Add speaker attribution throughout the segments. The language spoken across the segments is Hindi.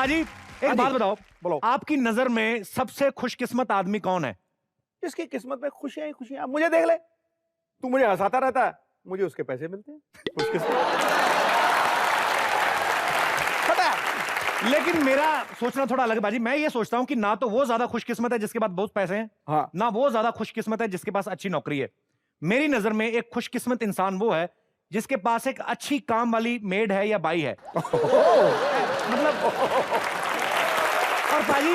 Speaker 1: पाजी एक बात बताओ, बोलो, आपकी नजर में सबसे खुशकिस्मत आदमी कौन है?
Speaker 2: जिसकी किस्मत में खुशियां ही खुशियां। मुझे देख ले, तू मुझे हंसाता रहता है, मुझे उसके पैसे मिलते हैं, खुशकिस्मत।
Speaker 1: लेकिन मेरा सोचना थोड़ा अलग है बाजी। मैं ये सोचता हूं कि ना तो वो ज्यादा खुशकिस्मत है जिसके पास बहुत पैसे हैं,
Speaker 2: हाँ।
Speaker 1: ना वो ज्यादा खुशकिस्मत है जिसके पास अच्छी नौकरी है। मेरी नजर में एक खुशकिस्मत इंसान वो है जिसके पास एक अच्छी काम वाली मेड है या बाई है। मतलब और पाजी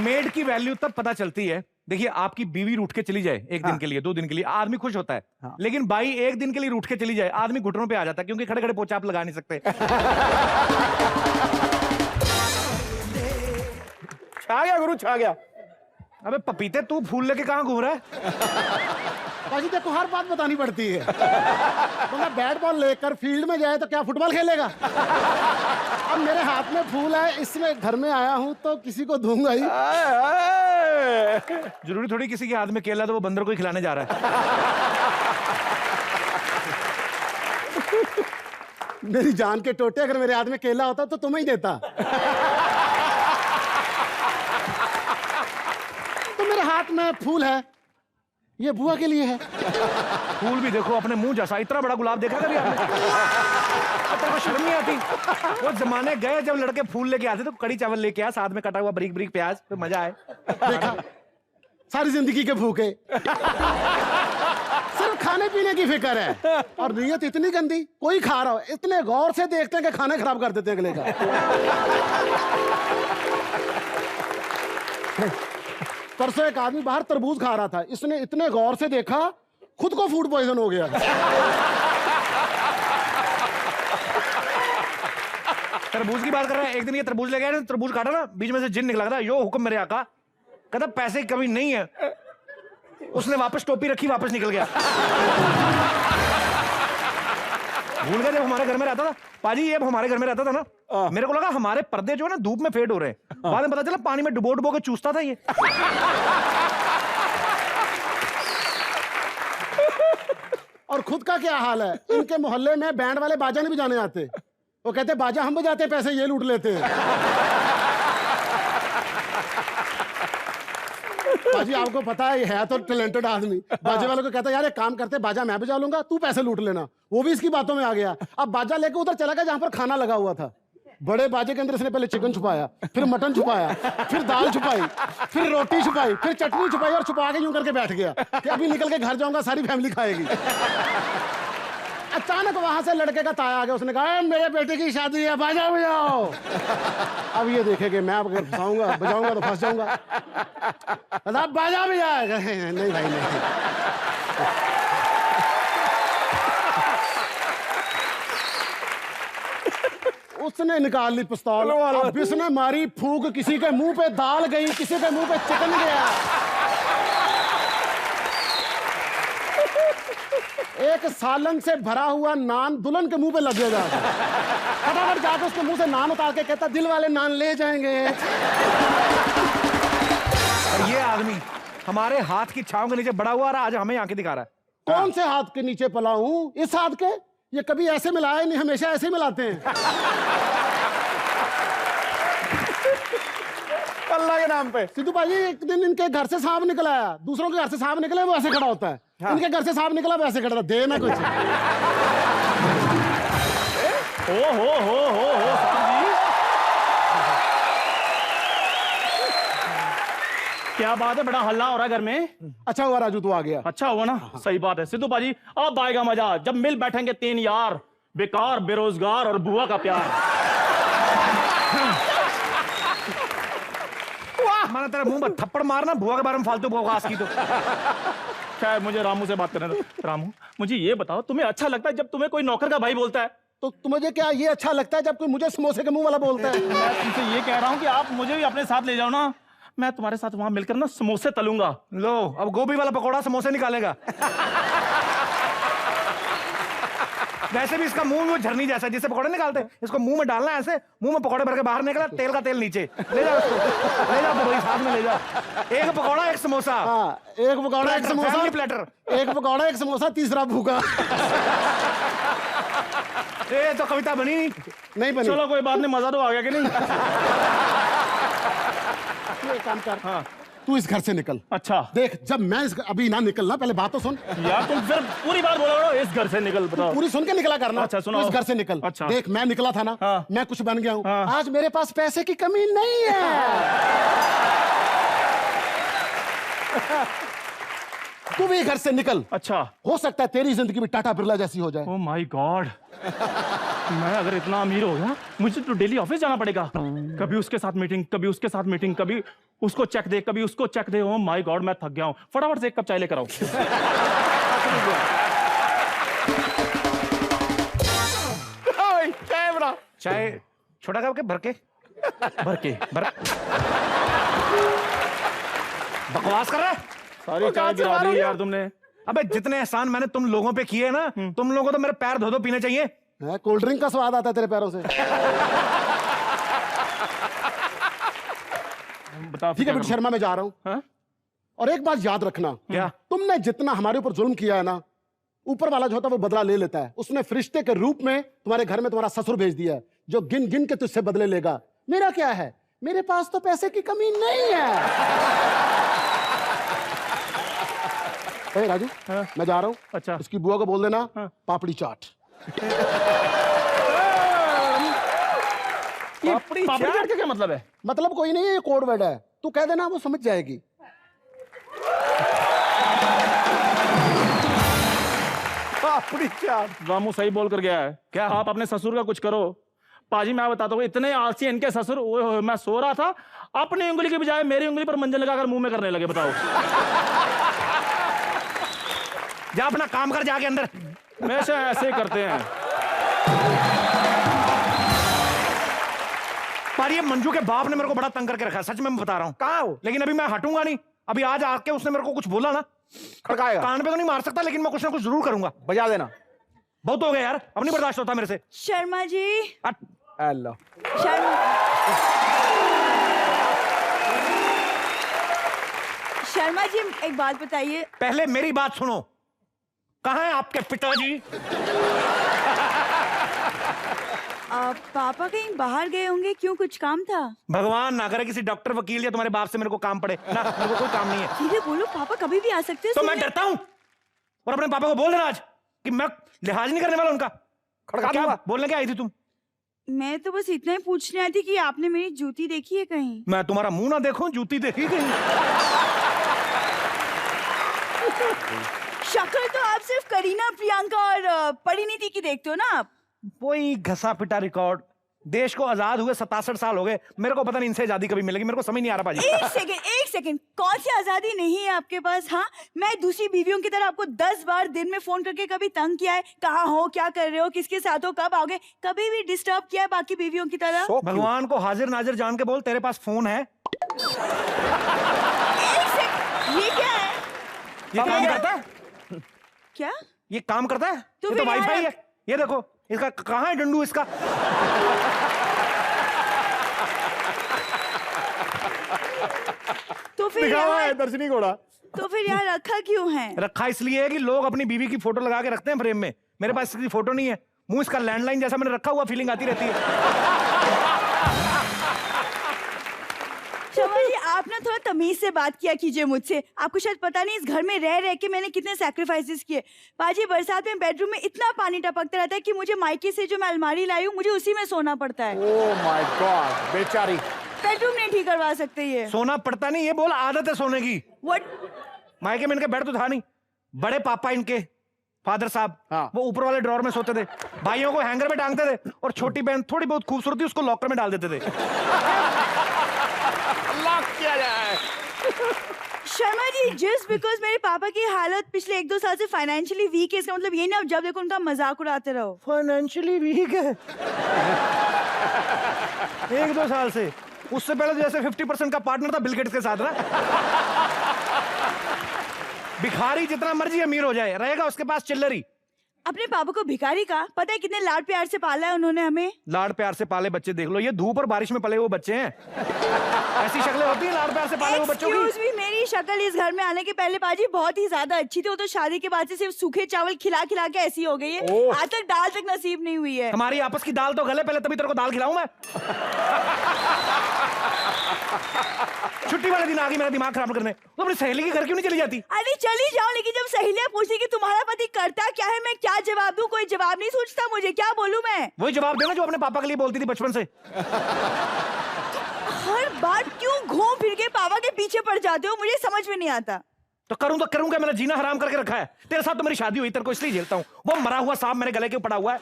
Speaker 1: मेड की वैल्यू तब पता चलती है, देखिए आपकी बीवी रूठ के चली जाए एक दिन के लिए, 2 दिन के लिए, आदमी खुश होता है।
Speaker 2: हाँ।
Speaker 1: लेकिन बाई एक दिन के लिए रूठ के चली जाए, आदमी घुटनों पे आ जाता है, क्योंकि खड़े खड़े पोछा आप लगा नहीं सकते।
Speaker 2: छा गया गुरु, छा गया।
Speaker 1: अबे पपीते, तू फूल लेके कहां घूम रहा है?
Speaker 3: पाजी देखो हर बात बतानी पड़ती है। तो बैट बॉल लेकर फील्ड में जाए तो क्या फुटबॉल खेलेगा? अब मेरे हाथ में फूल है, इसलिए घर में आया हूं तो किसी को दूंगा ही।
Speaker 1: जरूरी थोड़ी किसी के हाथ में केला तो वो बंदर को ही खिलाने जा रहा है।
Speaker 3: मेरी जान के टोटे, अगर मेरे हाथ में केला होता तो तुम्हें ही देता। तो मेरे हाथ में फूल है, ये बुआ के लिए है।
Speaker 1: फूल भी देखो अपने मुंह जैसा, इतना बड़ा गुलाब देखा कभी आपने? तेरे को शर्म नहीं आती? वो जमाने गए जब लड़के फूल लेके आते तो कड़ी चावल लेके आ, साथ में कटा हुआ बारीक बारीक प्याज, तो मजा आए।
Speaker 3: देखा, सारी जिंदगी के भूखे, सिर्फ खाने पीने की फिक्र है, और नीयत इतनी गंदी। कोई खा रहा हो इतने गौर से देखते हैं कि खाना खराब कर देते हैं अगले का। परसों एक आदमी बाहर तरबूज खा रहा था, इसने इतने गौर से देखा, खुद को फूड पॉइजन हो गया।
Speaker 1: तरबूज की बात कर रहा है। एक दिन ये तरबूज ले गया, तरबूज काटा ना, बीच में से जिन निकला था, यो हुक्म मेरे आका, कहता पैसे की कमी नहीं है। उसने वापस टोपी रखी, वापस निकल गया। भूल गया जब हमारे घर में रहता था पाजी, ये हमारे घर में रहता था ना, मेरे को लगा हमारे पर्दे जो है ना धूप में फेड हो रहे हैं। बाद में पता चला पानी में डुबो डुबो के चूसता था ये।
Speaker 3: और खुद का क्या हाल है, इनके मोहल्ले में बैंड वाले बाजा नहीं बजाने आते। वो कहते बाजा हम बजाते, पैसे ये लूट लेते हैं। बाजी आपको पता है तो टैलेंटेड आदमी, बाजे वालों को कहता है यार एक काम करते, बाजा मैं बजा लूंगा, तू पैसे लूट लेना। वो भी इसकी बातों में आ गया। अब बाजा लेके उधर चला गया जहां पर खाना लगा हुआ था। बड़े बाजे के अंदर इसने पहले चिकन छुपाया, फिर मटन छुपाया, फिर दाल छुपाई, फिर रोटी छुपाई, फिर चटनी छुपाई, और छुपा के यूं करके बैठ गया कि अभी निकल के घर जाऊंगा, सारी फैमिली खाएगी। अचानक वहां से लड़के का ताया आ गया, उसने कहा मेरे बेटे की शादी है, बाजा बजाओ। अब ये देखेंगे मैं अगर फंसाऊंगा बजाऊंगा तो फंस जाऊंगा। बाजा बजाएगा? नहीं भाई नहीं। उसने निकाल ली पिस्तौल, अब इसने मारी फूंक, किसी के मुंह पे दाल गई, किसी के मुंह पे चिकन गया। एक सालन से भरा हुआ नान दुल्हन के मुंह पे लग गया। फटाफट जाकर उसके मुंह से नान उतार के कहता दिल वाले नान ले जाएंगे।
Speaker 1: और ये आदमी हमारे हाथ की छांव के नीचे बड़ा हुआ रहा, आज हमें आंखें दिखा रहा है।
Speaker 3: कौन से हाथ के नीचे पला हूं? इस हाथ के? ये कभी ऐसे मिलाया नहीं, हमेशा ऐसे ही मिलाते हैं।
Speaker 2: अल्लाह के नाम पे।
Speaker 3: सिद्धू भाई एक दिन इनके घर से सांप निकल आया, दूसरों के घर से सांप निकले वो ऐसे खड़ा होता है। हाँ। इनके घर से सांप निकला वो ऐसे खड़ा था, दे ना कुछ।
Speaker 4: हो क्या बात है, बड़ा हल्ला हो रहा है घर में।
Speaker 3: अच्छा हुआ राजू तू आ गया।
Speaker 4: अच्छा हुआ ना, सही बात है सिद्धू बाजी, अब आएगा मजा जब मिल बैठेंगे 3 यार, बेकार, बेरोजगार और बुआ का प्यार।
Speaker 1: माना तेरा मुंह पर थप्पड़ मारना, बुआ के बारे में फालतू बकवास की तो।
Speaker 4: खैर मुझे रामू से बात करने दो। रामू मुझे ये बताओ, तुम्हें अच्छा लगता है जब तुम्हें कोई नौकर का भाई बोलता है?
Speaker 3: तो तुम्हें क्या ये अच्छा लगता है जब कोई मुझे समोसे के मुंह वाला बोलता है?
Speaker 4: मैं तुमसे ये कह रहा हूँ कि आप मुझे भी अपने साथ ले जाओ ना, मैं तुम्हारे साथ वहां मिलकर ना समोसे तलूंगा।
Speaker 1: लो अब गोभी वाला पकौड़ा समोसे निकालेगा। वैसे भी इसका मुंह झरनी जैसा, जिससे पकौड़े निकालते हैं, इसको मुंह में डालना है ऐसे, मुंह में पकौड़े भर के बाहर निकला, तेल का तेल नीचे। ले जाओ उसको, ले जाओ भाई साथ में ले जाओ। एक पकौड़ा एक समोसा।
Speaker 3: हाँ, एक पकौड़ा एक समोसा
Speaker 1: प्लेटर,
Speaker 3: एक पकौड़ा एक समोसा, तीसरा भूखा।
Speaker 1: ये तो कविता बनी नहीं।
Speaker 3: नहीं बनी।
Speaker 4: चलो कोई बात नहीं, मजा तो आ गया कि नहीं?
Speaker 3: तू एक काम कर,
Speaker 4: हाँ।
Speaker 3: तू इस घर से निकल।
Speaker 4: अच्छा
Speaker 3: देख, जब मैं अभी ना निकलना, पहले बात तो सुन।
Speaker 4: यार तुम फिर पूरी बात बोला करो, इस घर से निकल, बताओ।
Speaker 3: पूरी सुन के निकला करना।
Speaker 4: अच्छा, सुनाओ।
Speaker 3: तू इस घर से निकल।
Speaker 4: अच्छा।
Speaker 3: देख, मैं निकला था ना,
Speaker 4: हाँ।
Speaker 3: मैं कुछ बन गया हूँ।
Speaker 4: हाँ।
Speaker 3: आज मेरे पास पैसे की कमी नहीं है। तू भी घर से निकल।
Speaker 4: अच्छा,
Speaker 3: हो सकता है तेरी जिंदगी भी टाटा बिरला जैसी हो जाए।
Speaker 4: ओ माय गॉड, मैं अगर इतना अमीर हो गया, मुझे तो डेली ऑफिस जाना पड़ेगा। कभी उसके साथ मीटिंग, कभी उसके साथ मीटिंग, कभी उसको चेक दे, कभी उसको चेक दे। ओ माय गॉड, मैं थक गया हूँ। फटाफट से एक कप चाय लेकर आओ।
Speaker 2: कैमरा
Speaker 1: चाय छोटा कप के भर के बकवास कर रहा है।
Speaker 4: सारी चाय गिरा दी यार तुमने।
Speaker 1: अबे जितने एहसान मैंने तुम लोगों पे किए ना, तुम लोगों को तो मेरे पैर धो धो पीने चाहिए।
Speaker 3: कोल्ड ड्रिंक का स्वाद आता है तेरे पैरों से।
Speaker 4: बताओ।
Speaker 3: ठीक है बिट्टू शर्मा, मैं जा रहा हूँ।
Speaker 4: हाँ?
Speaker 3: और एक बात याद रखना,
Speaker 1: क्या?
Speaker 3: तुमने जितना हमारे ऊपर जुल्म किया है ना, ऊपर वाला जो होता है वो बदला ले लेता है। उसने फरिश्ते के रूप में तुम्हारे घर में तुम्हारा ससुर भेज दिया है, जो गिन गिन के तुझसे बदले लेगा। मेरा क्या है, मेरे पास तो पैसे की कमी नहीं है। राजू,
Speaker 4: हाँ?
Speaker 3: मैं जा रहा हूँ।
Speaker 4: अच्छा।
Speaker 3: उसकी बुआ को बोल देना,
Speaker 4: हाँ?
Speaker 3: पापड़ी चाट।
Speaker 4: पापड़ी चाट का क्या मतलब है?
Speaker 3: मतलब कोई नहीं है, ये कोड वर्ड है। तू कह देना, वो समझ जाएगी।
Speaker 2: पापड़ी चाट।
Speaker 4: रामू सही बोल कर गया है।
Speaker 1: क्या?
Speaker 4: आप अपने ससुर का कुछ करो। पाजी मैं बताता हूँ, इतने आलसी इनके ससुर। ओए, मैं सो रहा था, अपनी उंगली की बजाय मेरी उंगली पर मंजन लगाकर मुंह में करने लगे। बताओ।
Speaker 1: जा अपना काम कर, जाके अंदर।
Speaker 4: हमेशा ऐसे ही करते हैं।
Speaker 1: पर ये मंजू के बाप ने मेरे को बड़ा तंग करके रखा है, सच में मैं बता रहा हूँ।
Speaker 2: कहाँ हो?
Speaker 1: लेकिन अभी मैं हटूंगा नहीं। अभी आज आके उसने मेरे को कुछ बोला ना,
Speaker 2: खड़काएगा।
Speaker 1: कान पे तो नहीं मार सकता, लेकिन मैं कुछ ना कुछ जरूर करूंगा।
Speaker 2: बजा देना।
Speaker 1: बहुत हो गया यार, अब नहीं बर्दाश्त होता मेरे से।
Speaker 5: शर्मा जी,
Speaker 1: हट।
Speaker 2: हेलो।
Speaker 5: शर्मा जी एक बात बताइए।
Speaker 1: पहले मेरी बात सुनो, कहाँ है आपके पिताजी?
Speaker 5: पापा कहीं बाहर गए होंगे, क्यों, कुछ काम था?
Speaker 1: भगवान ना करे किसी डॉक्टर, वकील या तुम्हारे बाप से मेरे को काम पड़े ना। मेरे को कोई काम नहीं है।
Speaker 5: सीधे बोलो, पापा कभी भी आ सकते हैं।
Speaker 1: तो मैं डरता हूँ, और अपने पापा को बोल देना आज कि मैं लिहाज नहीं करने वाला उनका।
Speaker 2: खड़का
Speaker 1: क्या
Speaker 2: दूंगा।
Speaker 1: बोलने क्या आई थी तुम?
Speaker 5: मैं तो बस इतना ही पूछने आई थी कि आपने मेरी जूती देखी है कहीं?
Speaker 1: मैं तुम्हारा मुंह ना देखूं, जूती देखी कहीं?
Speaker 5: शक्ल तो आप सिर्फ करीना, प्रियंका और परिणीति की देखते हो ना आप।
Speaker 1: वही घसा पिटा रिकॉर्ड। देश को आजाद हुए 67 साल हो गए, मेरे को पता नहीं इनसे आजादी कभी मिलेगी। मेरे को समझ नहीं आ रहा पाजी।
Speaker 5: एक सेकंड, कौन सी आजादी नहीं है आपके पास? हाँ, मैं दूसरी बीवियों की तरह आपको 10 बार दिन में फोन करके कभी तंग किया है? कहाँ हो, क्या कर रहे हो, किसके साथ हो, कब आओगे? कभी भी डिस्टर्ब किया है बाकी बीवियों की तरह?
Speaker 1: भगवान को हाजिर नाजिर जान के बोल, तेरे पास फोन है?
Speaker 5: एक सेकंड, ये क्या है?
Speaker 1: ये काम करता है?
Speaker 5: क्या?
Speaker 1: ये काम करता है?
Speaker 5: तो
Speaker 1: ये तो
Speaker 5: फिर
Speaker 1: वाईफाई
Speaker 5: यार-
Speaker 1: है। ये देखो, इसका कहाँ है डंडू इसका?
Speaker 5: तो फिर
Speaker 2: दिखा हुआ है
Speaker 5: यहाँ,
Speaker 2: दर्शनी घोड़ा।
Speaker 5: तो फिर यहाँ रखा क्यों है?
Speaker 1: रखा इसलिए है कि लोग अपनी बीवी की फोटो लगा के रखते हैं फ्रेम में। मेरे पास इसकी फोटो नहीं है, मुंह इसका लैंडलाइन जैसा मैंने रखा हुआ, फीलिंग आती रहती है।
Speaker 5: शर्मा जी, आप ना थोड़ा तमीज से बात किया कीजिए मुझसे। आपको शायद पता नहीं, इस घर में रह रह के मैंने कितने सैक्रिफाइसेस किए। पाजी, बरसात में बेडरूम में इतना पानी टपकता रहता है कि मुझे मायके से जो मैं अलमारी लाई हूँ, मुझे उसी में सोना पड़ता है।
Speaker 2: ओह माय गॉड, बेचारी।
Speaker 5: बेडरूम नहीं ठीक करवा सकते ये।
Speaker 1: सोना पड़ता नहीं, ये बोल आदत है सोने की।
Speaker 5: व्हाट?
Speaker 1: मायके में इनके बेड तो था नहीं। बड़े पापा इनके, फादर साहब,
Speaker 2: हाँ।
Speaker 1: वो ऊपर वाले ड्रॉर में सोते थे, भाइयों को हैंगर में टांगते थे, और छोटी बहन थोड़ी बहुत खूबसूरत थी, उसको लॉकर में डाल देते थे।
Speaker 2: लॉक किया जाए।
Speaker 5: शर्मा जी, जस्ट बिकॉज मेरे पापा की हालत पिछले 1-2 साल से फाइनेंशियली वीक है, इसका मतलब ये ना आप जब देखो उनका मजाक उड़ाते रहो।
Speaker 1: फाइनेंशियली वीक है? 1-2 साल से? उससे पहले तो जैसे 50% का पार्टनर था बिल गेट्स के साथ ना। भिखारी जितना मर्जी अमीर हो जाए, रहेगा उसके पास चिल्लरी।
Speaker 5: अपने पापा को भिखारी का पता है कितने लाड प्यार से पाला है उन्होंने हमें।
Speaker 1: लाड प्यार से पाले बच्चे देख लो, ये धूप और बारिश में पले हुए बच्चे हैं। ऐसी शक्लें होती हैं लाड प्यार से पाले हुए बच्चों की।
Speaker 5: Excuse me, मेरी शक्ल इस घर में आने के पहले पाजी बहुत ही ज्यादा अच्छी थी। वो तो शादी के बाद से सिर्फ सूखे चावल खिला खिला के ऐसी हो गई है। आज तक दाल तक नसीब नहीं हुई है।
Speaker 1: हमारी आपस की दाल तो गले, पहले तभी तेरे को दाल खिलाऊं मैं। छुट्टी वाले दिन आ गई मेरा दिमाग खराब करने। तो अपनी सहेली के घर क्यों नहीं चली जाती?
Speaker 5: अरे चली जाओ, लेकिन जब सहेलियां पूछती कि तुम्हारा पति करता क्या है, मैं क्या जवाब दूं? कोई जवाब नहीं सोचता मुझे, क्या बोलूं मैं?
Speaker 1: वही जवाब देना जो अपने पापा के लिए बोलती थी बचपन से।
Speaker 5: हर बार क्यों घूम फिर के पापा के पीछे पड़ जाते हो, मुझे समझ में नहीं आता।
Speaker 1: तो करूं तो करूंगा, मैंने जीना हराम करके रखा है। तेरे साथ तो मेरी शादी हुई, तेरे को इसलिए झेलता हूं। वो मरा हुआ सांप मेरे गले के ऊपर पड़ा हुआ है।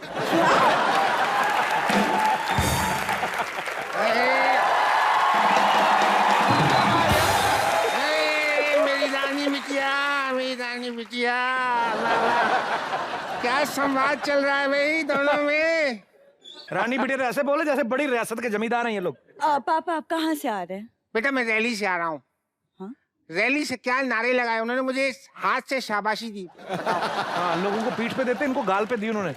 Speaker 6: मेरी रानी बिटिया, क्या संवाद चल रहा है भाई दोनों में?
Speaker 1: रानी बेटे ऐसे बोले जैसे बड़ी रियासत के जमींदार हैं ये लोग।
Speaker 5: पापा आप कहाँ से आ रहे हैं?
Speaker 6: बेटा मैं रैली से आ रहा हूँ।
Speaker 5: हाँ?
Speaker 6: रैली से क्या नारे लगाए उन्होंने, मुझे हाथ से शाबाशी दी।
Speaker 1: हाँ, लोगों को पीठ पे देते, इनको गाल पे दी उन्होंने।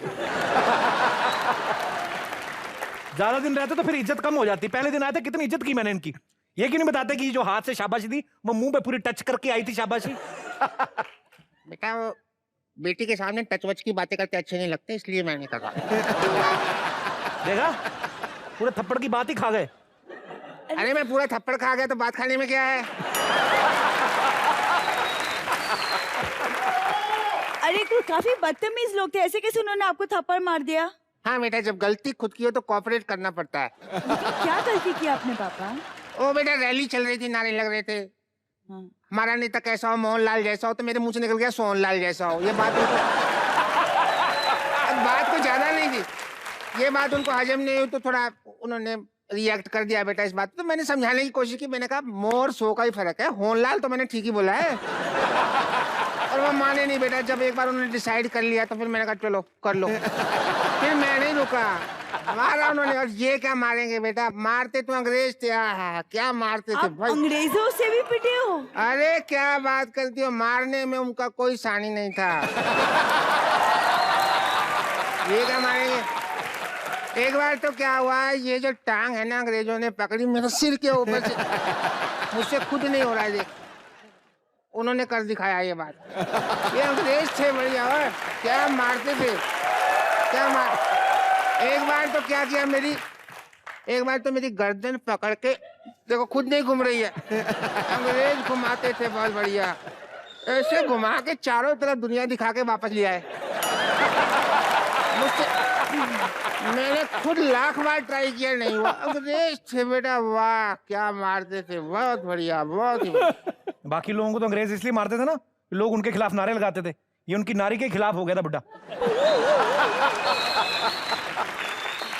Speaker 1: ज्यादा दिन रहते तो फिर इज्जत कम हो जाती। पहले दिन आए थे कितनी इज्जत की मैंने इनकी। ये क्यों नहीं बताते कि जो हाथ से शाबाशी दी वो मुंह पे पूरी टच करके आई थी शाबाशी।
Speaker 6: बेटा वो बेटी के सामने टच वच की बातें करते अच्छे नहीं लगते, इसलिए मैं नहीं कर रहा।
Speaker 1: देखा, पूरे थप्पड़ की बात ही खा गए।
Speaker 6: अरे मैं पूरा थप्पड़ खा गया तो बात खाने में क्या है?
Speaker 5: अरे काफी बदतमीज लोग थे, ऐसे कैसे उन्होंने आपको थप्पड़ मार दिया?
Speaker 6: हाँ बेटा, जब गलती खुद की हो तो कोऑपरेट करना पड़ता है।
Speaker 5: क्या गलती की आपने पापा?
Speaker 6: ओ बेटा, रैली चल रही थी, नारे लग रहे थे।
Speaker 5: हाँ।
Speaker 6: हमारा नेता कैसा हो, मोहनलाल जैसा हो, तो मेरे मुंह से निकल गया सोहनलाल जैसा हो। ये बात बात को ज्यादा नहीं थी, ये बात उनको हजम नहीं हुई तो थोड़ा उन्होंने रिएक्ट कर दिया बेटा इस बात। तो मैंने समझाने की कोशिश की, मैंने कहा मोर सो का ही फर्क है, होनलाल तो मैंने ठीक ही बोला है। और वो माने नहीं बेटा। जब एक बार उन्होंने डिसाइड कर लिया तो फिर मैंने कहा चलो कर लो। फिर मैं नहीं रुका, मारा उन्होंने। और ये क्या मारेंगे बेटा, मारते तो अंग्रेज थे। क्या मारते थे
Speaker 5: आप
Speaker 6: भाई।
Speaker 5: अंग्रेजों से भी पिटे हो?
Speaker 6: अरे क्या बात करती हो, मारने में उनका कोई सानी नहीं था। ये क्या मारेंगे। एक बार तो क्या हुआ, ये जो टांग है ना अंग्रेजों ने पकड़ी मेरे सिर के ऊपर से, मुझसे खुद नहीं हो रहा है। देख, उन्होंने कर दिखाया ये बात। ये अंग्रेज थे बढ़िया, और क्या मारते थे, क्या मार। एक बार तो क्या किया, एक बार तो मेरी गर्दन पकड़ के, देखो खुद नहीं घूम रही है, अंग्रेज घुमाते थे बहुत बढ़िया, ऐसे घुमा के चारों तरफ दुनिया दिखा के वापस ले आए। मुझसे मैंने खुद लाख बार ट्राई किया, नहीं हुआ। अंग्रेज थे बेटा, वाह क्या मारते थे, बहुत बढ़िया, बहुत ही।
Speaker 1: बाकी लोगों को तो अंग्रेज इसलिए मारते थे ना, लोग उनके खिलाफ नारे लगाते थे। ये उनकी नारी के खिलाफ हो गया था बुड्ढा।